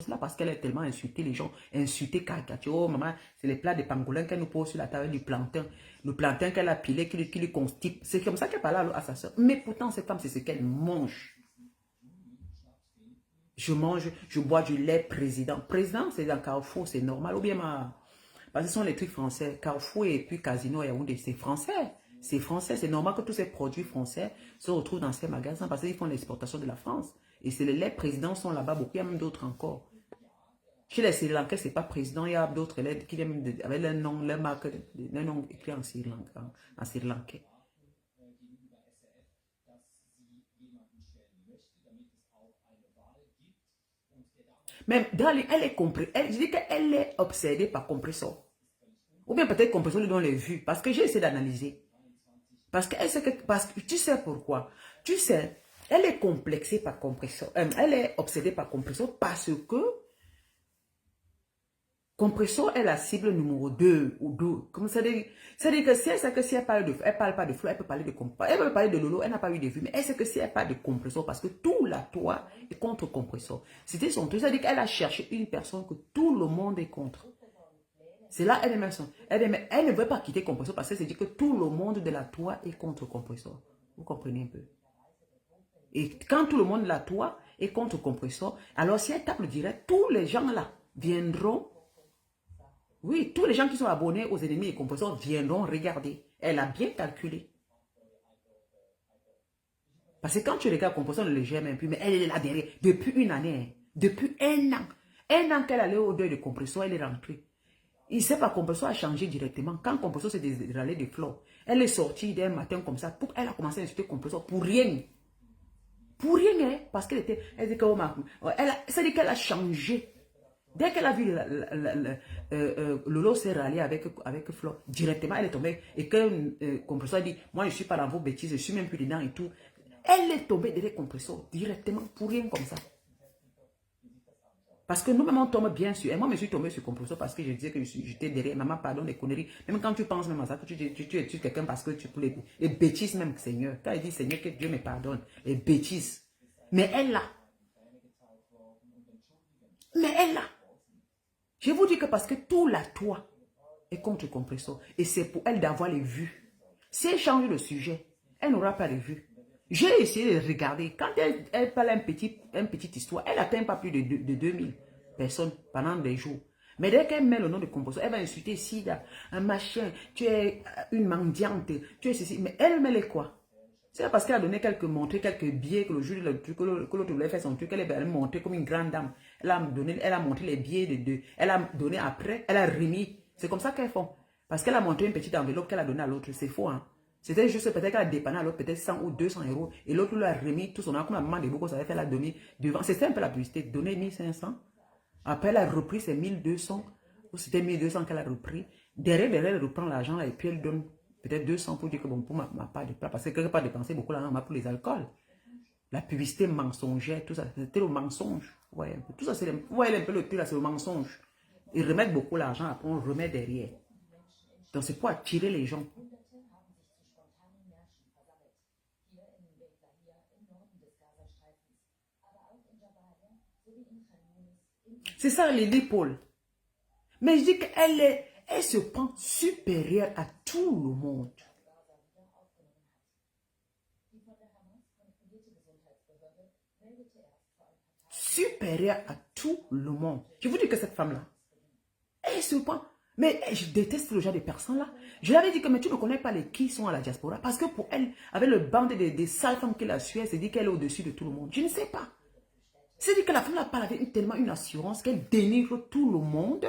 là parce qu'elle a tellement insulté les gens, insulté, caricaturé. Oh maman, c'est les plats de pangolin qu'elle nous pose sur la table du plantain. Le plantain qu'elle a pilé, qui lui constipe. C'est comme ça qu'elle parle à sa soeur. Mais pourtant, cette femme, c'est ce qu'elle mange. Je mange, je bois du lait président. Président, c'est dans Carrefour, c'est normal. Ou bien parce que ce sont les trucs français. Carrefour et puis Casino et Yaoundé, c'est français. C'est français. C'est normal que tous ces produits français se retrouvent dans ces magasins parce qu'ils font l'exportation de la France. Et c'est les laits présidents sont là-bas beaucoup. Il y a même d'autres encore. Chez les Sri Lankais, ce n'est pas président. Il y a d'autres laits qui viennent avec le nom, le marque, le nom écrit en Sri Lankais. Même elle est compris. Je dis qu'elle est obsédée par Compressor. Ou bien peut-être Compressor lui donne les vues. Parce que j'ai essayé d'analyser. Parce que tu sais pourquoi. Tu sais, elle est complexée par Compressor. Elle est obsédée par Compressor parce que Compressor est la cible numéro 2 ou 2. Comme ça dit, c'est-à-dire que si elle sait que si elle parle pas de Flo, elle peut parler de Compressor. Elle peut parler de Lolo, elle n'a pas eu de vue. Mais elle sait que si elle parle de Compressor, parce que tout la toi est contre Compressor. C'était son truc. C'est-à-dire qu'elle a cherché une personne que tout le monde est contre. C'est là elle ne veut pas quitter Compressor parce qu'elle se dit que tout le monde de la toi est contre Compressor. Vous comprenez un peu? Et quand tout le monde de la toi est contre Compressor, alors si elle tape le direct, tous les gens là viendront. Oui, tous les gens qui sont abonnés aux ennemis et Compressor viendront regarder. Elle a bien calculé. Parce que quand tu regardes Compressor, on ne le gère même plus, mais elle est là derrière depuis une année, depuis un an. Un an qu'elle allait au deuil de Compressor, elle est rentrée. Il ne sait pas, Compressor a changé directement. Quand Compressor s'est déralé de Flore, elle est sortie d'un matin comme ça, elle a commencé à insulter Compressor pour rien. Pour rien, hein, parce qu'elle était, elle dit que, c'est-à-dire qu'elle a changé. Dès qu'elle a vu Lolo s'est rallié avec Flore, directement, elle est tombée. Et que Compressor a dit, moi je ne suis pas dans vos bêtises, je ne suis même plus dedans et tout. Elle est tombée derrière Compressor, directement, pour rien comme ça. Parce que nous-mêmes, on tombe bien sûr. Et moi, je me suis tombée sur Compressor parce que je disais que j'étais derrière. Maman, pardon, les conneries. Même quand tu penses même à ça, que tu es quelqu'un parce que tu peux les bêtises même, Seigneur. Quand il dit Seigneur, que Dieu me pardonne. Les bêtises. Mais elle là. Mais elle là. Je vous dis que parce que tout la toi est contre Compressor. Et c'est pour elle d'avoir les vues. Si elle change de sujet, elle n'aura pas les vues. J'ai essayé de regarder. Quand elle parle une petite histoire, elle n'atteint pas plus de 2000 personnes pendant des jours. Mais dès qu'elle met le nom de Compressor, elle va insulter Sida, un machin, tu es une mendiante, tu es ceci. Mais elle met les quoi? C'est parce qu'elle a donné montré quelques billets que le jour que l'autre voulait faire son truc, elle est montée comme une grande dame. Elle a montré les billets de deux. Elle a donné après, elle a remis. C'est comme ça qu'elles font. Parce qu'elle a montré une petite enveloppe qu'elle a donnée à l'autre. C'est faux, hein. C'était juste peut-être qu'elle a dépanné à l'autre peut-être 100 ou 200 euros. Et l'autre lui a remis tout son argent. Comme la maman de beaucoup savait faire, elle a donné devant. C'était un peu la publicité. Donner 1500. Après, elle a repris ses 1200. Ou c'était 1200 qu'elle a repris. Derrière, elle reprend l'argent là et puis elle donne peut-être 200 pour dire que bon, pour ma part de plat. Parce que quelque part dépenser beaucoup l'argent pour les alcools. La publicité mensongère, tout ça. C'était le mensonge. Ouais, tout ça, c'est vous voyez un peu le truc là, c'est le mensonge. Ils remettent beaucoup l'argent, après on remet derrière. Donc c'est pour attirer les gens. C'est ça, Lily Paul. Mais je dis elle se prend supérieure à tout le monde. Supérieure à tout le monde. Je vous dis que cette femme-là, elle se prend. Mais je déteste le genre de personnes-là. Je lui avais dit que mais tu ne connais pas les qui sont à la diaspora. Parce que pour elle, avec le bande des sales femmes qu'elle a su, elle s'est dit qu'elle est au-dessus de tout le monde. Je ne sais pas. C'est-à-dire que la femme parle avec tellement une assurance qu'elle dénigre tout le monde.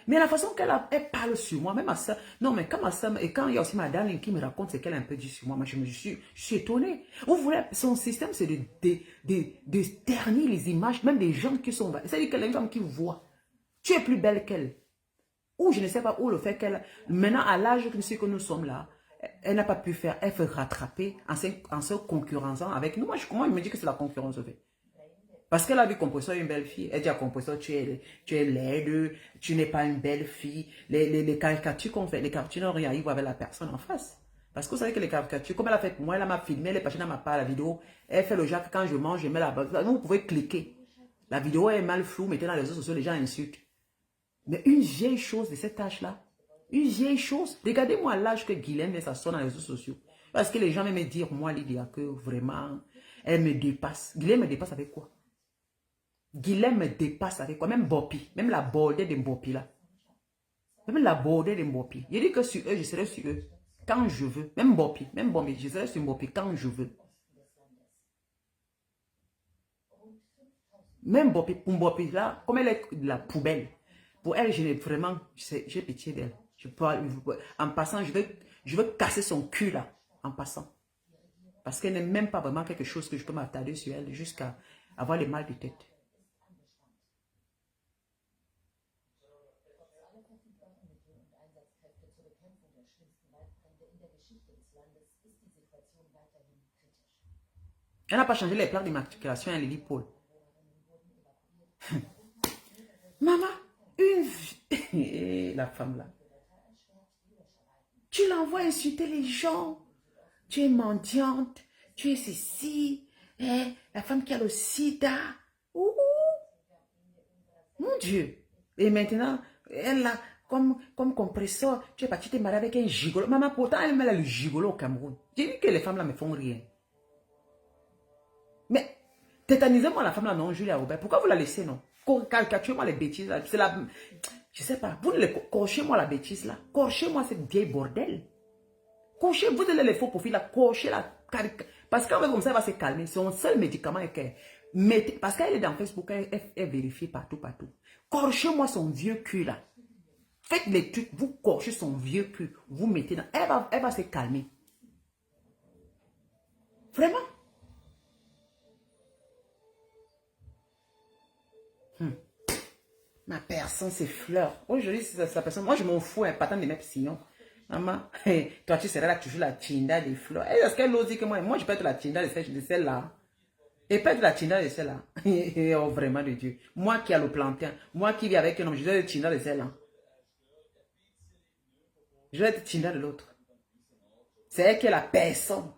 Mais la façon qu'elle parle sur moi, même à ça, non mais comme à ça, et quand il y a aussi madame qui me raconte ce qu'elle a un peu dit sur moi, je suis étonnée. Vous voulez, son système c'est de ternir les images, même des gens qui sont... C'est-à-dire que les femmes qui voient, tu es plus belle qu'elle. Ou je ne sais pas où le fait qu'elle, maintenant à l'âge que nous sommes là, elle n'a pas pu faire, elle fait rattraper en se concurrençant avec nous. Moi, je me dis que c'est la concurrence au fait. Parce qu'elle a vu Compressor une belle fille. Elle dit à Compressor, tu es laide, tu n'es pas une belle fille. Les caricatures qu'on fait, les caricatures n'ont rien à voir avec la personne en face. Parce que vous savez que les caricatures, comme elle a fait, moi, elle m'a filmé, elle est passée dans ma part la vidéo. Elle fait le genre que quand je mange, je mets la base. Vous pouvez cliquer. La vidéo est mal floue, mettez dans les réseaux sociaux, les gens insultent. Mais une vieille chose de cet âge-là, une vieille chose, regardez-moi l'âge que Guylaine met ça sur dans les réseaux sociaux. Parce que les gens me dire, moi, Lydia, que vraiment, elle me dépasse. Guylaine me dépasse avec quoi? Guylaine me dépasse avec quoi? Même Bopi, même la bordée de Bopi là. Même la bordée de Bopi. Je dis que sur eux, je serai sur eux quand je veux. Même Bopi, je serai sur Bopi quand je veux. Même Bopi, pour Bopi là, comme elle est de la poubelle, pour elle, j'ai pitié d'elle. En passant, je veux casser son cul là, en passant. Parce qu'elle n'est même pas vraiment quelque chose que je peux m'attarder sur elle jusqu'à avoir le mal de tête. Elle n'a pas changé les plans d'immatriculation à Lily Paul. Maman, la femme là. Tu l'envoies insulter les gens. Tu es mendiante. Tu es ceci. La femme qui a le sida. Ouh. Mon Dieu. Et maintenant, elle a comme compresseur. Tu es parti te marier avec un gigolo. Maman, pourtant, elle met le gigolo au Cameroun. J'ai vu que les femmes là me font rien. Mais, tétanisez-moi la femme là, non, Julia Robert. Pourquoi vous la laissez, non? Caricaturez-moi les bêtises là. C'est la... Je sais pas. Vous ne cochez-moi la bêtise là. Cochez-moi cette vieille bordel. Cochez, vous allez les faux profils là. Cochez la caricature. Parce qu'en fait, comme ça, elle va se calmer. Son seul médicament est qu'elle... Parce qu'elle est dans Facebook, elle vérifie partout. Cochez-moi son vieux cul là. Faites les trucs, vous cochez son vieux cul. Vous mettez dans... Elle va se calmer. Vraiment. Ma personne, c'est fleur. Aujourd'hui, c'est sa personne. Moi, je m'en fous, un patin de mes sillons. Maman, toi, tu seras là toujours la tinda des fleurs. Est-ce qu'elle ose dire que moi, je peux être la tinda de celle-là? Et pas être la tinda de celle-là. Oh, vraiment de Dieu. Moi qui ai le plantain, moi qui vis avec un homme, je dois être tinda de celle-là. Je dois être tinda de l'autre. C'est elle qui est la personne.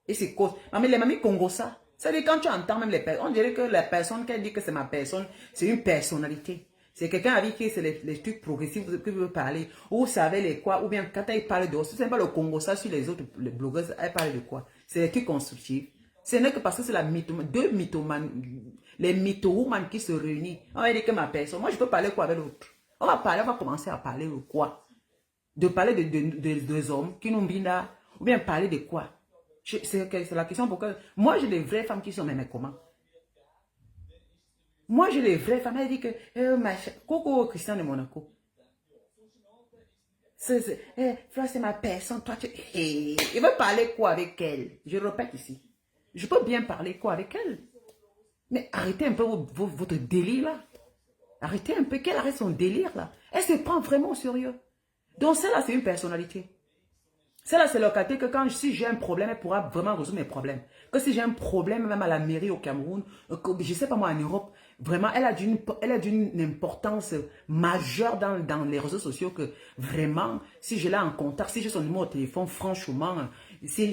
Et c'est cause. Mais les mamies Congo, ça. C'est-à-dire quand tu entends même les personnes, on dirait que la personne qui dit que c'est ma personne, c'est une personnalité. C'est quelqu'un avec qui c'est les trucs progressifs que vous parler. Ou vous savez les quoi, ou bien quand elle parle de... Ce n'est pas le Congo, ça sur les autres les blogueuses, elle parle de quoi? C'est des trucs constructifs. Ce n'est que parce que c'est la mythomane, deux mythomanes, les mythomanes qui se réunissent. On va dire que ma personne, moi je peux parler quoi avec l'autre? On va commencer à parler de quoi? De parler de hommes qui nous bina, ou bien parler de quoi? C'est la question pourquoi. Moi, j'ai des vraies femmes qui sont même comment? Moi, j'ai des vraies femmes. Elle dit que Coco Christian de Monaco. Fleur, c'est ma personne. Toi, il veut parler quoi avec elle? Je répète ici. Je peux bien parler quoi avec elle? Mais arrêtez un peu votre délire là. Arrêtez un peu qu'elle arrête son délire là. Elle se prend vraiment au sérieux. Donc, celle-là, c'est une personnalité. Celle-là, c'est le côté que si j'ai un problème, elle pourra vraiment résoudre mes problèmes. Que si j'ai un problème, même à la mairie au Cameroun, je ne sais pas moi, en Europe, vraiment, elle a d'une importance majeure dans les réseaux sociaux que vraiment, si je l'ai en contact, si j'ai son numéro de téléphone, franchement, si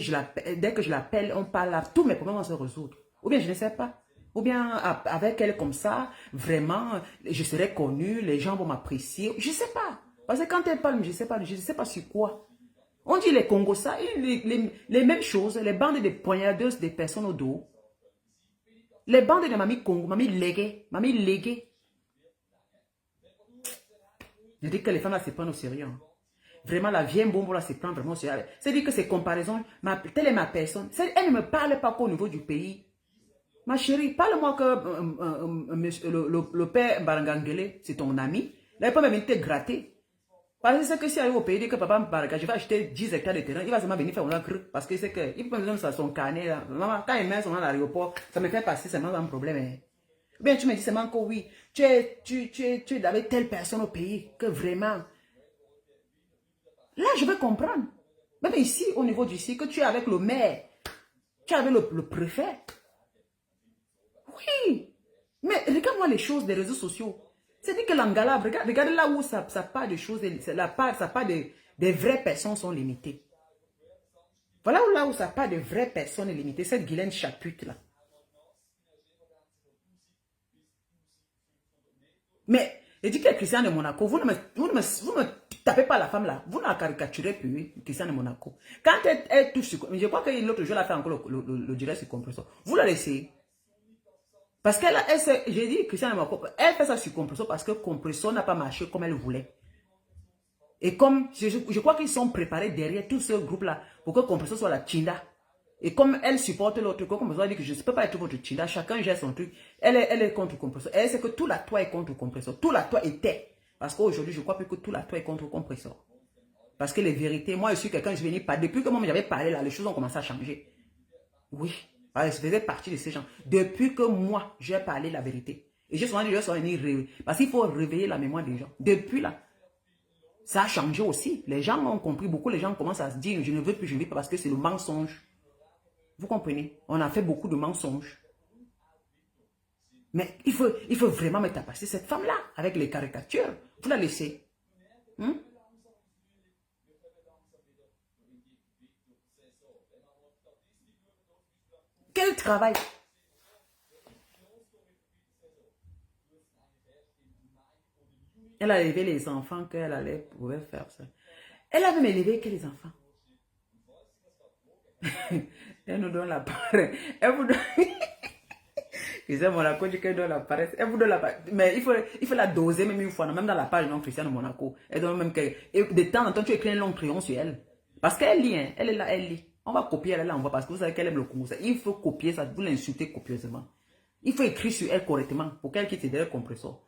dès que je l'appelle, on parle là, tous mes problèmes vont se résoudre. Ou bien, je ne sais pas. Ou bien, avec elle comme ça, vraiment, je serai connue, les gens vont m'apprécier. Je ne sais pas. Parce que quand elle parle, je ne sais pas sur quoi. On dit les Congos ça, les mêmes choses, les bandes de poignardeuses des personnes au dos. Les bandes de mamie Congo, mamie léguée. Je dis que les femmes là se prennent au sérieux. Hein. Vraiment, la vieille bombe là se prend vraiment au sérieux. C'est-à-dire que ces comparaisons, telle est ma personne. Elle ne me parle pas qu'au niveau du pays. Ma chérie, parle-moi que le père Barangangele, c'est ton ami. Là, il peut même te gratter. Parce que si arrive au pays, dit que papa Baraka, je vais acheter 10 hectares de terrain, il va seulement venir faire un creux. Parce que c'est que, il peut me donner son carnet là. Maman, quand il met son nom à l'aéroport, ça me fait passer seulement un problème. Hein. Bien, tu me dis seulement que oui, tu es avec telle personne au pays, que vraiment. Là, je vais comprendre. Même ici, au niveau du que tu es avec le maire, tu es avec le préfet. Oui. Mais regarde-moi les choses des réseaux sociaux. C'est-à-dire que l'Angala, regarde là où ça part de choses, ça part des vraies personnes sont limitées. Voilà là où ça part de vraies personnes limitées. Cette Guylaine Chaput là. Mais, il dit que Christiane de Monaco, vous ne me tapez pas la femme là. Vous ne la caricaturez plus, Christiane de Monaco. Quand elle touche sur... Je crois que l'autre jour, elle a fait encore le direct sur compresseur. Vous la laissez. Parce qu'elle, j'ai dit Christiane de Monaco, elle fait ça sur compresseur parce que compresseur n'a pas marché comme elle voulait. Et comme, je crois qu'ils sont préparés derrière tout ce groupe-là pour que compresseur soit la Chinda. Et comme elle supporte l'autre, comme elle dit que je ne peux pas être votre Chinda, chacun gère son truc. Elle est contre compresseur. Elle sait que tout la toi est contre compresseur. Tout la toi était. Parce qu'aujourd'hui, je crois plus que tout la toi est contre compresseur. Parce que les vérités, moi je suis quelqu'un, je venais pas. Depuis que moi j'avais parlé là, les choses ont commencé à changer. Oui. Je faisais partie de ces gens. Depuis que moi j'ai parlé la vérité. Et j'ai souvent dit, parce qu'il faut réveiller la mémoire des gens. Depuis là. Ça a changé aussi. Les gens ont compris. Beaucoup les gens commencent à se dire, je ne veux plus, je ne veux pas parce que c'est le mensonge. Vous comprenez? On a fait beaucoup de mensonges. Mais il faut vraiment mettre à passer cette femme-là avec les caricatures. Vous la laissez. Quel travail! Elle a élevé les enfants qu'elle pouvait faire ça. Elle a même élevé que les enfants. Elle nous donne la paresse. Elle vous donne... Christiane Monaco dit qu'elle donne la paresse. Elle vous donne la paresse. Mais il faut la doser même une fois. Même dans la page non Christiane Monaco. Elle donne même que... Et de temps en temps, tu écris un long crayon sur elle. Parce qu'elle lit. Hein. Elle est là, elle lit. On va copier, elle l'envoie parce que vous savez qu'elle aime le Congo. Il faut copier ça. Vous l'insultez copieusement. Il faut écrire sur elle correctement pour qu'elle quitte derrière le compresseur.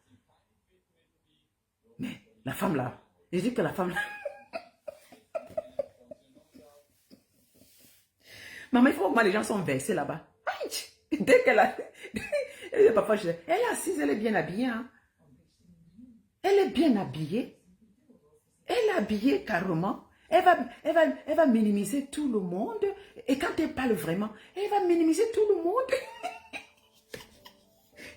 Mais la femme là, je dis que la femme là... Maman, il faut voir les gens sont versés là-bas. Dès qu'elle a... Parfois, elle est assise, elle est bien habillée. Hein? Elle est bien habillée. Elle est habillée carrément. Elle va minimiser tout le monde. Et quand elle parle vraiment, elle va minimiser tout le monde.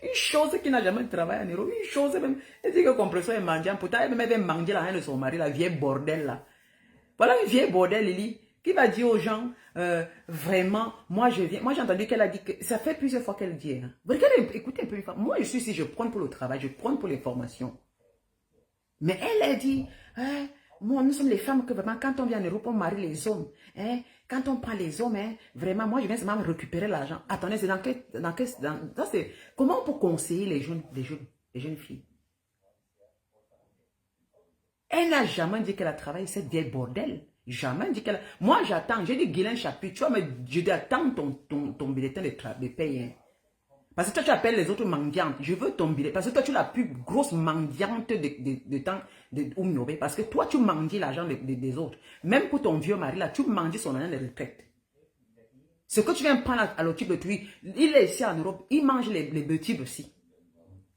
Une chose qui n'a jamais travaillé en héros. Une chose même. Elle dit que le compresseur est mendiant. Pourtant, elle avait mangé la haine de son mari, la vieille bordel là. Voilà une vieille bordel, Lily, qui va dire aux gens, vraiment, moi je viens. Moi j'ai entendu qu'elle a dit que ça fait plusieurs fois qu'elle dit. Hein. Regardez, écoutez un peu. Moi je suis ici, je prends pour le travail, je prends pour les formations. Mais elle a dit, hein, moi, nous sommes les femmes que vraiment, quand on vient en Europe, on marie les hommes. Hein, quand on prend les hommes, hein, vraiment, moi je viens seulement récupérer l'argent. Attendez, c'est comment on peut conseiller les jeunes filles? Elle n'a jamais dit qu'elle a travaillé cette vieille bordel. Jamais dit qu'elle a... Moi, j'attends. J'ai dit, Guylaine Chapuis, tu vois, mais je dis, attends ton bulletin de paye. Hein. Parce que toi, tu appelles les autres mendiantes. Je veux ton bulletin. Parce que toi, tu es la plus grosse mendiante de temps de Oumyobé. Parce que toi, tu mendies l'argent des autres. Même pour ton vieux mari, là, tu mendies son argent de retraite. Ce que tu viens prendre à l'autre de lui, il est ici en Europe, il mange les petits aussi.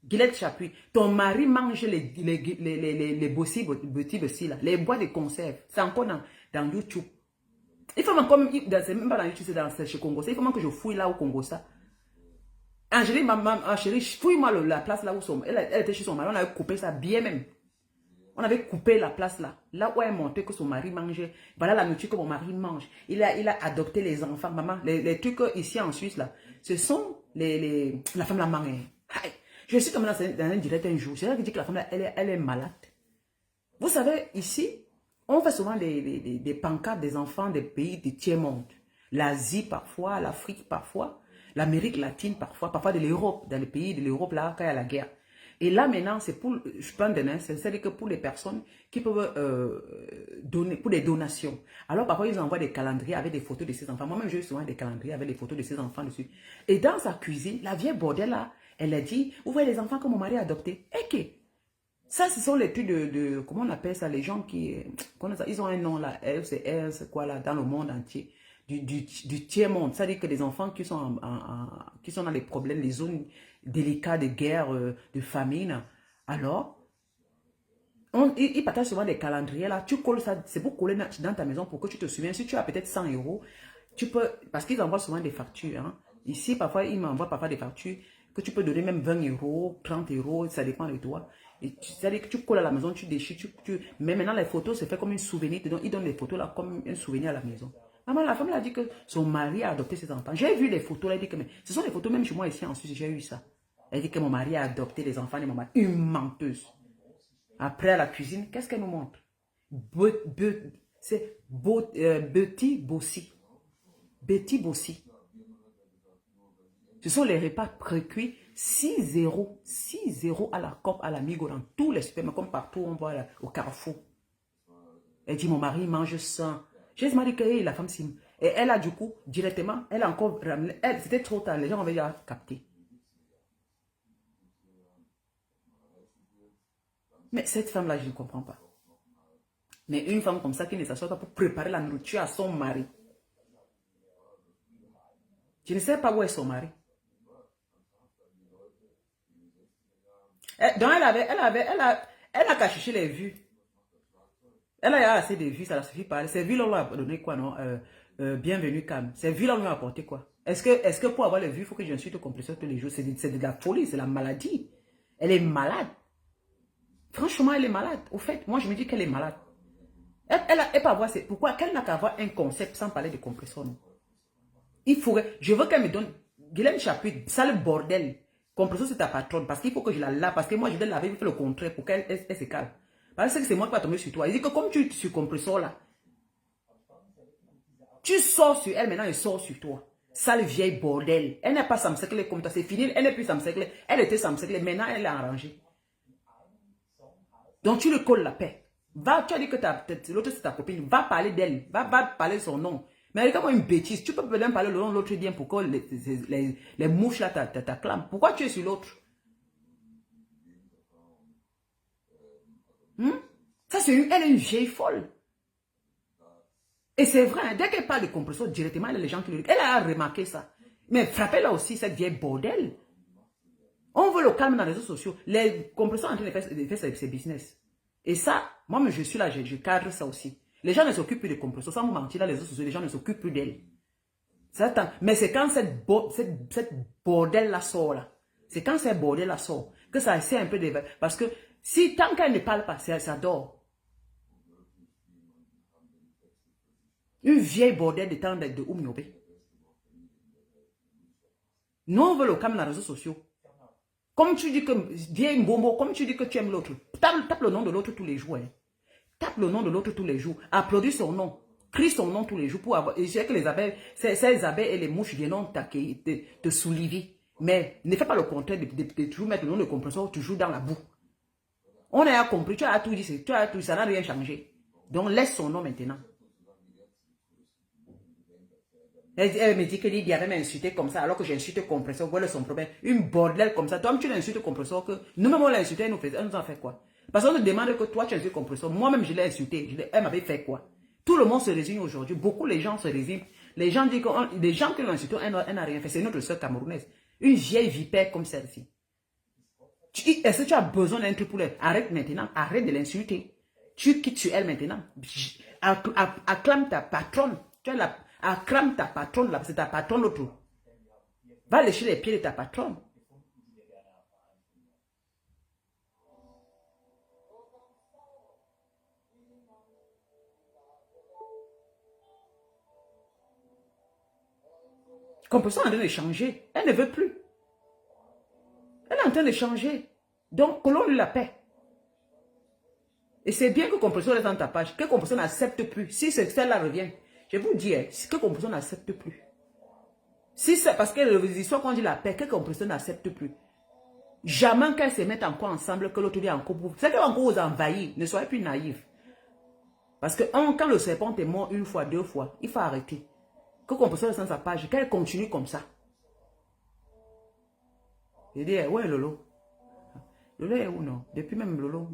Guylaine Chapuis, ton mari mange les bossis aussi là, les bois de conserve. C'est encore dans YouTube. Il faut même comme, c'est même pas dans YouTube, c'est chez Congo. Il faut même que je fouille là au Congo ça. Angélique, ma chérie, fouille-moi la place là où elle était chez son mari. On avait coupé ça bien même. On avait coupé la place là. Là où elle montait que son mari mangeait. Voilà la nourriture que mon mari mange. Il a adopté les enfants. Maman, les trucs ici en Suisse là, ce sont la femme la mange. Je suis tombée dans un direct un jour. C'est là que dit que la femme là, elle est malade. Vous savez, ici, on fait souvent des pancartes des enfants des pays du tiers-monde. L'Asie parfois, l'Afrique parfois, l'Amérique latine parfois de l'Europe, dans les pays de l'Europe là, quand il y a la guerre. Et là maintenant, c'est pour, je prends des nains, c'est-à-dire que pour les personnes qui peuvent donner, pour des donations. Alors parfois ils envoient des calendriers avec des photos de ces enfants. Moi-même j'ai souvent des calendriers avec des photos de ces enfants dessus. Et dans sa cuisine, la vieille bordel là, elle a dit, vous voyez les enfants que mon mari a adoptés. Ok. Ça, ce sont les trucs comment on appelle ça, les gens qui, ils ont un nom là, c'est quoi là, dans le monde entier, du tiers-monde. Ça veut dire que les enfants qui sont, qui sont dans les problèmes, les zones délicates de guerre, de famine, alors, ils partagent souvent des calendriers là, tu colles ça, c'est pour coller dans ta maison pour que tu te souviens. Si tu as peut-être 100 euros, tu peux, parce qu'ils envoient souvent des factures. Hein. Ici, parfois, ils m'envoient parfois des factures que tu peux donner même 20 euros, 30 euros, ça dépend de toi. C'est-à-dire que tu colles à la maison, tu déchires, mais maintenant les photos, c'est fait comme un souvenir. Ils donnent les photos là comme un souvenir à la maison. Maman, la femme elle a dit que son mari a adopté ses enfants. J'ai vu les photos, elle a dit que mais, ce sont les photos, même chez moi ici en Suisse, j'ai eu ça. Elle dit que mon mari a adopté les enfants de mon mari. Une menteuse. Après, à la cuisine, qu'est-ce qu'elle nous montre? C'est Betty Bossi. Betty Bossi. Ce sont les repas précuits 6-0. 6-0 à la COP, à l'Amigo, dans tous les supermarchés, comme partout on voit là, au Carrefour. Elle dit, mon mari mange sain. J'ai dit que hey, la femme, et elle a du coup, directement, elle a encore ramené. C'était trop tard, les gens avaient déjà capté. Mais cette femme-là, je ne comprends pas. Mais une femme comme ça qui ne s'assoit pas pour préparer la nourriture à son mari. Je ne sais pas où est son mari. Donc elle a caché les vues. Elle a assez de vues, ça ne suffit pas. Ces vues-là, on lui a donné quoi, non? Bienvenue, Cam. Ces vues-là, on lui a apporté quoi? Est-ce que pour avoir les vues, il faut que j'insulte au compresseur tous les jours? C'est de la folie, c'est la maladie. Elle est malade. Franchement, elle est malade. Au fait, moi, je me dis qu'elle est malade. Elle peut avoir, pourquoi qu'elle n'a qu'à avoir un concept sans parler de compresseur, non? Il faudrait, je veux qu'elle me donne, Guylaine Chapuis, ça le bordel. Compresseur, c'est ta patronne, parce qu'il faut que je la lave, parce que moi, je vais laver, il faut le contraire pour qu'elle se calme. Parce que c'est moi qui vais tomber sur toi. Il dit que comme tu es sur compresseur là, tu sors sur elle maintenant, elle sort sur toi. Sale vieille bordel. Elle n'est pas samseclée comme toi, c'est fini, elle n'est plus samseclée. Elle était samseclée, maintenant elle est arrangée. Donc tu le colles la paix. Va, tu as dit que l'autre c'est ta copine, va parler d'elle, va parler de son nom. Mais elle est comme une bêtise. Tu peux même parler le nom de l'autre bien pour que les mouches là t'acclament. Pourquoi tu es sur l'autre? Ça, elle est une vieille folle. Et c'est vrai, hein, dès qu'elle parle de compresseur, directement, elle a les gens qui le... Elle a remarqué ça. Mais frappez-la aussi, cette vieille bordel. On veut le calme dans les réseaux sociaux. Les compresseurs sont en train de faire ses business. Et ça, moi, je suis là, je cadre ça aussi. Les gens ne s'occupent plus des compresseurs. Sans vous mentir, dans les réseaux sociaux, les gens ne s'occupent plus d'elle. Mais c'est quand cette bordel-là sort, là. C'est quand cette bordel-là sort que ça essaie un peu de... Parce que si tant qu'elle ne parle pas, ça dort. Une vieille bordel de temps de Oumiobe. Nous, on veut le calme dans les réseaux sociaux. Comme tu dis que, vieille Mbombo, comme tu dis que tu aimes l'autre, tape le nom de l'autre tous les jours. Hein. Tape le nom de l'autre tous les jours. Applaudis son nom. Crie son nom tous les jours pour avoir... Et je sais que les abeilles, ces abeilles et les mouches viennent te soulever. Mais ne fais pas le contraire de toujours mettre le nom de compresseur toujours dans la boue. On a compris, tu as tout dit, ça n'a rien changé. Donc laisse son nom maintenant. Elle me dit que Lydia avait m'insulté comme ça, alors que j'insulte compresseur. Voilà son problème. Une bordel comme ça. Toi, tu l'insultes compresseur que nous-mêmes on l'a insulté, elle nous a fait quoi? Parce qu'on te demande que toi, tu insultes compresseur. Moi-même, je l'ai insulté. Elle m'avait fait quoi? Tout le monde se résigne aujourd'hui. Beaucoup les gens se résignent. Les gens disent que les gens qui l'ont insulté, elle n'a rien fait. C'est notre soeur camerounaise. Une vieille vipère comme celle-ci. Est-ce que tu as besoin d'un truc pour elle? Arrête maintenant. Arrête de l'insulter. Tu quittes sur elle maintenant. Acclame ta patronne. Tu as la... Acclame ta patronne là, c'est ta patronne l'autre. Va lécher les pieds de ta patronne. Compresseur est en train de changer. Elle ne veut plus. Elle est en train de changer. Donc, que l'on lui la paix. Et c'est bien que Compresseur reste dans ta page. Que Compresseur n'accepte plus. Si celle-là revient, je vous dis, que Compresseur n'accepte plus. Si c'est parce que les histoires qu'on dit la paix, que Compresseur n'accepte plus. Jamais qu'elles se mettent encore ensemble, que l'autre vient encore pour... C'est qu'elle va encore vous envahir. Ne soyez plus naïfs. Parce que quand le serpent est mort une fois, deux fois, il faut arrêter. Que Compresseur reste dans sa page, qu'elle continue comme ça. Je dis, ouais Lolo. Lolo est où non? Depuis même Lolo.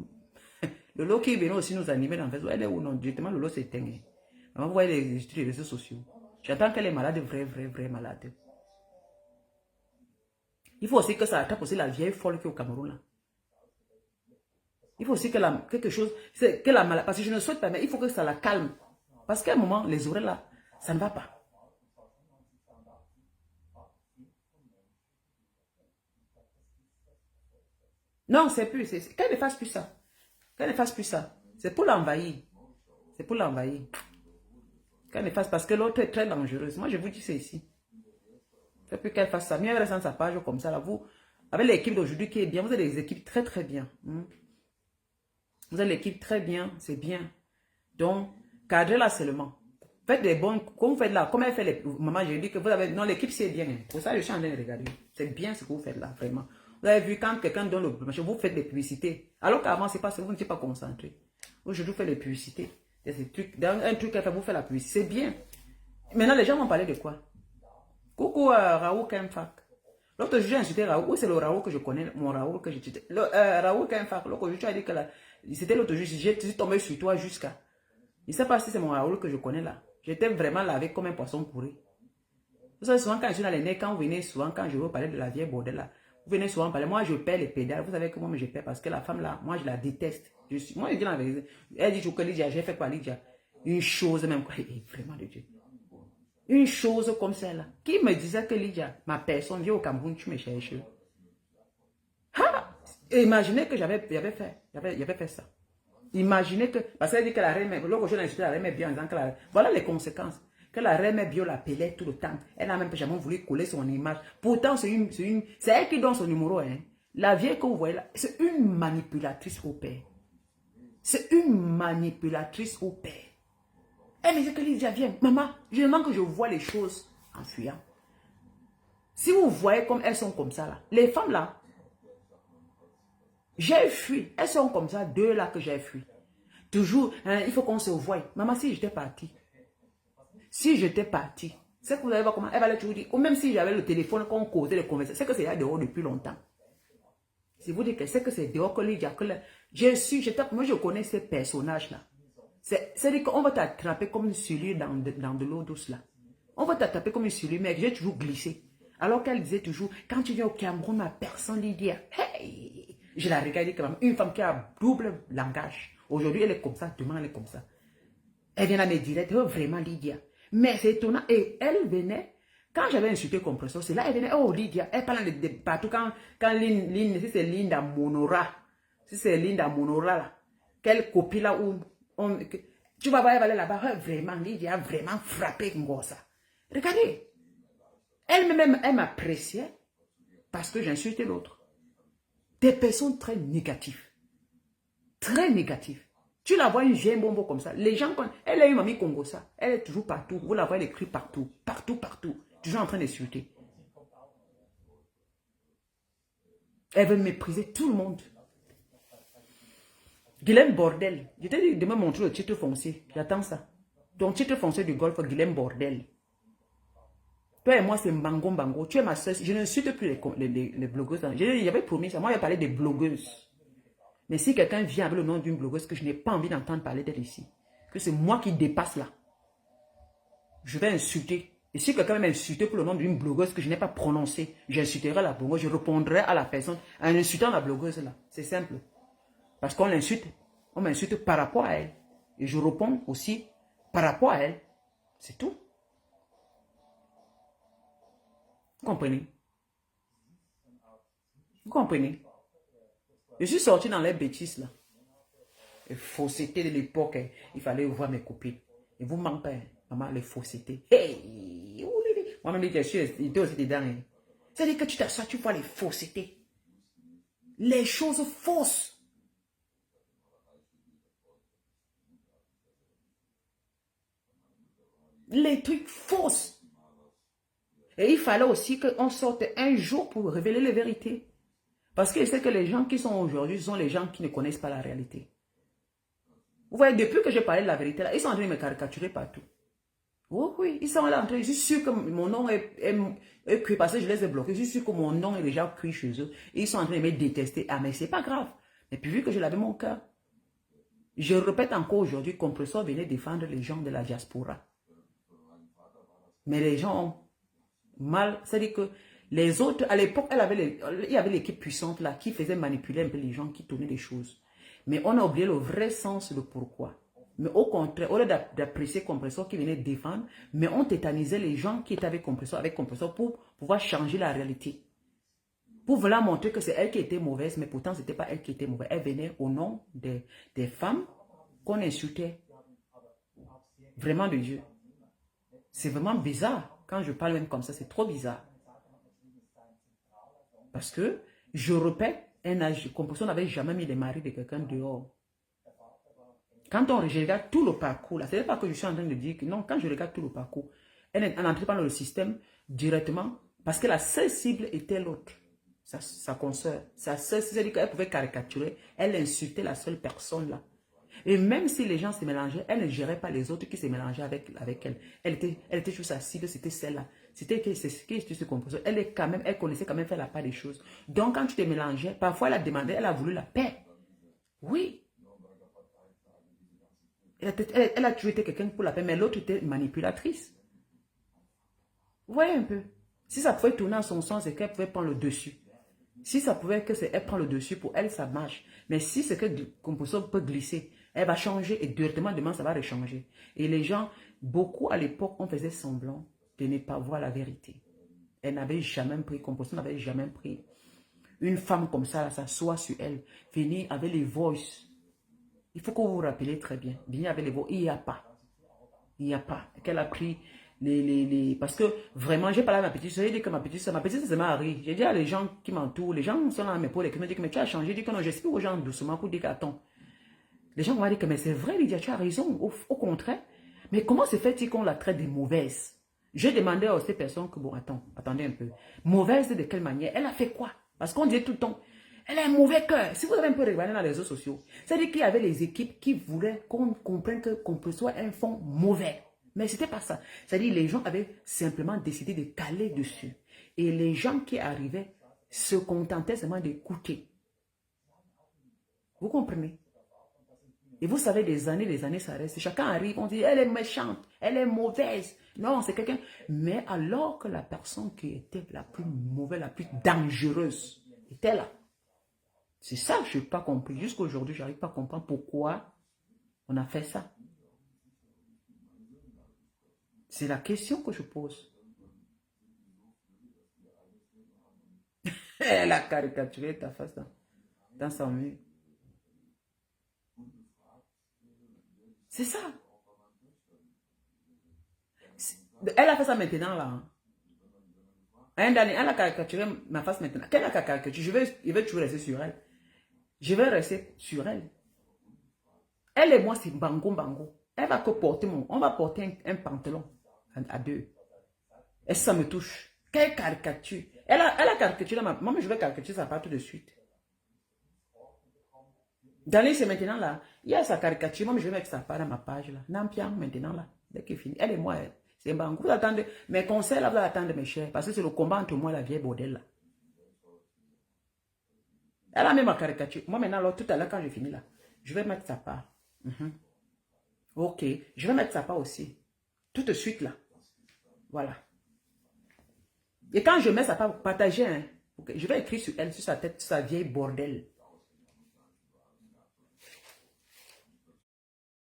Lolo qui venait aussi nous animer dans le réseau, elle est où non? Directement Lolo s'est éteint. Maman, vous voyez les réseaux sociaux. J'attends qu'elle est malade, vraie malade. Il faut aussi que ça attrape aussi la vieille folle qui est au Cameroun là. Il faut aussi que quelque chose, que la maladie, parce que je ne souhaite pas, mais il faut que ça la calme. Parce qu'à un moment, les oreilles là, ça ne va pas. Non, c'est plus, qu'elle ne fasse plus ça. Qu'elle ne fasse plus ça. C'est pour l'envahir. C'est pour l'envahir. Qu'elle ne fasse, parce que l'autre est très dangereuse. Moi, je vous dis c'est ici. C'est plus qu'elle fasse ça. Mieux elle reste dans sa page comme ça, là, vous, Avec l'équipe d'aujourd'hui qui est bien, vous avez des équipes très très bien. Vous avez l'équipe très bien, c'est bien. Donc, cadrez-la seulement. Faites des bons, comme vous faites là, comme elle fait les... Maman, j'ai dit que vous avez... Non, l'équipe c'est bien. Pour ça, je suis en train de regarder. C'est bien ce que vous faites là, vraiment. Vous avez vu, quand quelqu'un donne le marché, vous faites des publicités. Alors qu'avant, c'est pas ça, vous n'étiez pas concentré. Aujourd'hui, vous faites des publicités. Des trucs, dans un truc qu'elle fait, vous faites la publicité. C'est bien. Maintenant, les gens vont parler de quoi? Coucou Raoul Kemfak. L'autre jour, j'ai insulté Raoul. Oui, c'est le Raoul que je connais, mon Raoul que j'étais. Raoul Kemfak, l'autre jour, tu as dit que c'était l'autre jour, j'ai tombé sur toi jusqu'à. Je ne sais pas si c'est mon Raoul que je connais là. J'étais vraiment lavé comme un poisson pourri. Vous savez, souvent quand je suis dans les nez, quand vous venez souvent, quand je veux parler de la vieille bordel là, vous venez souvent parler. Moi, je perds les pédales. Vous savez que moi, je perds parce que la femme là, moi, je la déteste. Moi, je dis la vérité. Elle dit que Lydia, j'ai fait quoi, Lydia? Une chose même, quoi. Vraiment de Dieu. Une chose comme celle-là. Qui me disait que Lydia, ma personne, vient au Cameroun, tu me cherches. Imaginez que j'avais fait ça. Imaginez que, parce qu'elle dit que la reine, l'autre jour, la reine est bien en disant que voilà les conséquences. Que la reine bio l'appelait tout le temps. Elle n'a même jamais voulu coller son image. Pourtant, c'est elle qui donne son numéro. Hein. La vieille que vous voyez là, c'est une manipulatrice au père. C'est une manipulatrice au père. Elle me dit que Lydia, viens, maman, je demande que je vois les choses en fuyant. Si vous voyez comme elles sont comme ça là, les femmes là, j'ai fui. Elles sont comme ça, deux là que j'ai fui. Toujours, hein, il faut qu'on se voie. Maman, si j'étais partie, c'est que vous allez voir comment elle va toujours dire, ou même si j'avais le téléphone, qu'on causait les conversations, c'est que c'est là dehors depuis longtemps. Si vous dites que c'est dehors que Lydia, moi je connais ces personnages-là. C'est-à-dire qu'on va t'attraper comme une soulier dans de l'eau douce là. On va t'attraper comme une soulier, mais j'ai toujours glissé. Alors qu'elle disait toujours, quand tu viens au Cameroun, ma personne Lydia, hey! Je la regardais comme une femme qui a double langage. Aujourd'hui, elle est comme ça, demain, elle est comme ça. Elle vient à me dire, oh, vraiment Lydia. Mais c'est étonnant. Et elle venait, quand j'avais insulté Compressor, c'est là, elle venait, oh Lydia, elle parle de partout. Quand si c'est Linda Monora, là, quelle copie là où, tu vas voir, elle va aller là-bas, oh, vraiment, Lydia a vraiment frappé Ngosa. Regardez, elle-même, elle m'appréciait parce que j'insultais l'autre. Des personnes très négatives. Très négatives. Tu la vois une vieille bombe comme ça. Les gens, elle est une mamie Congo ça. Elle est toujours partout. Vous la voyez, elle écrit partout. Partout, partout. Toujours en train d'insulter. Elle veut mépriser tout le monde. Guilhem Bordel. Je t'ai dit de me montrer le titre foncier. J'attends ça. Ton titre foncier du golf, Guilhem Bordel. Toi et moi, c'est Mbango Mbango. Tu es ma soeur. Je ne suis plus les blogueuses. J'avais promis ça. Moi, j'avais parlé des blogueuses. Mais si quelqu'un vient avec le nom d'une blogueuse que je n'ai pas envie d'entendre parler d'elle ici, que c'est moi qui dépasse là, je vais insulter. Et si quelqu'un m'insulter pour le nom d'une blogueuse que je n'ai pas prononcé, j'insulterai la blogueuse, je répondrai à la personne en insultant la blogueuse là. C'est simple. Parce qu'on l'insulte, on m'insulte par rapport à elle. Et je réponds aussi par rapport à elle. C'est tout. Vous comprenez? Vous comprenez? Je suis sorti dans les bêtises là. Les faussetés de l'époque, hein. Il fallait voir mes copines. Et vous manquez, hein, maman, les faussetés. Hey! Moi-même, j'étais aussi dedans. Hein. C'est-à-dire que tu t'assois, tu vois les faussetés. Les choses fausses. Les trucs fausses. Et il fallait aussi qu'on sorte un jour pour révéler les vérités. Parce que je sais que les gens qui sont aujourd'hui sont les gens qui ne connaissent pas la réalité. Vous voyez, depuis que j'ai parlé de la vérité, là, ils sont en train de me caricaturer partout. Oh oui, ils sont là en train, je suis sûr que mon nom est cuit parce que je les ai bloqués. Je suis sûr que mon nom est déjà cuit chez eux. Et ils sont en train de me détester. Ah, mais c'est pas grave. Mais puis vu que je l'avais mon cœur, je répète encore aujourd'hui, Compressor venait défendre les gens de la diaspora. Mais les gens ont mal, c'est-à-dire que les autres, à l'époque, il y avait l'équipe puissante là qui faisait manipuler un peu les gens, qui tournaient les choses. Mais on a oublié le vrai sens de pourquoi. Mais au contraire, au lieu d'apprécier Compressor qui venait défendre, mais on tétanisait les gens qui étaient avec Compressor pour pouvoir changer la réalité. Pour vouloir montrer que c'est elle qui était mauvaise, mais pourtant ce n'était pas elle qui était mauvaise. Elle venait au nom des femmes qu'on insultait. Vraiment de Dieu. C'est vraiment bizarre. Quand je parle même comme ça, c'est trop bizarre. Parce que Je répète, Compression n'avait jamais mis les maris de quelqu'un dehors. Quand je regarde tout le parcours, là, ce n'est pas que je suis en train de dire que non, quand je regarde tout le parcours, elle n'entre pas dans le système directement parce que la seule cible était l'autre, sa consoeur. Sa seule, c'est-à-dire qu'elle pouvait caricaturer, elle insultait la seule personne là. Et même si les gens se mélangeaient, elle ne gérait pas les autres qui se mélangeaient avec elle. Elle était sur sa cible, c'était celle-là. C'était ce composant. Elle connaissait quand même faire la part des choses. Donc quand tu te mélangeais, parfois elle a demandé, elle a voulu la paix. Oui. Elle a toujours été quelqu'un pour la paix, mais l'autre était manipulatrice. Vous voyez un peu. Si ça pouvait tourner en son sens, c'est qu'elle pouvait prendre le dessus. Si ça pouvait que c'est elle prend le dessus, pour elle, ça marche. Mais si c'est que le composant peut glisser, elle va changer et directement demain, ça va rechanger. Et les gens, beaucoup à l'époque, on faisait semblant de ne pas voir la vérité. Elle n'avait jamais pris, composant n'avait jamais pris une femme comme ça, s'asseoir sur elle, venir avec les voices. Il faut que vous vous rappeliez très bien. Venir avec les voices, il n'y a pas. Il n'y a pas. Qu'elle a pris parce que vraiment, j'ai parlé à ma petite soeur, j'ai dit que ma petite soeur m'a ri. J'ai dit à les gens qui m'entourent, les gens sont là à mes épaules et qui me disent que mais tu as changé. J'ai dit que non, j'explique aux gens doucement pour dire qu'attends. Les gens vont dire que mais c'est vrai, Lydia, tu as raison. Au contraire. Mais comment se fait-il qu'on la traite de mauvaise? J'ai demandé à ces personnes que bon, attendez un peu. Mauvaise de quelle manière? Elle a fait quoi? Parce qu'on dit tout le temps, elle a un mauvais cœur. Si vous avez un peu regardé dans les réseaux sociaux, c'est-à-dire qu'il y avait les équipes qui voulaient qu'on comprenne qu'on soit un fond mauvais. Mais ce n'était pas ça. C'est-à-dire les gens avaient simplement décidé de caler dessus. Et les gens qui arrivaient se contentaient seulement d'écouter. Vous comprenez? Et vous savez, des années, ça reste. Chacun arrive, on dit, elle est méchante, elle est mauvaise. Non, c'est quelqu'un. Mais alors que la personne qui était la plus mauvaise, la plus dangereuse, était là. C'est ça que je n'ai pas compris. Jusqu'à aujourd'hui, je n'arrive pas à comprendre pourquoi on a fait ça. C'est la question que je pose. Elle a caricaturé ta face dans son mur. C'est ça. Elle a fait ça maintenant là. Elle a caricaturé ma face maintenant. Quelle a caricaturé? Je vais toujours rester sur elle. Je vais rester sur elle. Elle et moi, c'est bango bango. Elle va que porter on va porter un pantalon à deux. Et ça me touche. Quelle caricature. Elle a caricaturé moi, je vais caricaturer ça part tout de suite. Dans c'est maintenant là. Il y a sa caricature. Moi, je vais mettre ça part dans ma page là. Nampiang maintenant là. Dès qu'il finit. Elle et moi, c'est bango. Vous attendez. Mes conseils là, vous attendez mes chers. Parce que c'est le combat entre moi et la vieille bordel là. Elle a mis ma caricature. Moi maintenant, là, tout à l'heure quand je finis là, je vais mettre sa part. Ok, je vais mettre sa part aussi. Tout de suite là. Voilà. Et quand je mets sa part, partagez, hein, je vais écrire sur elle, sur sa tête, sur sa vieille bordel.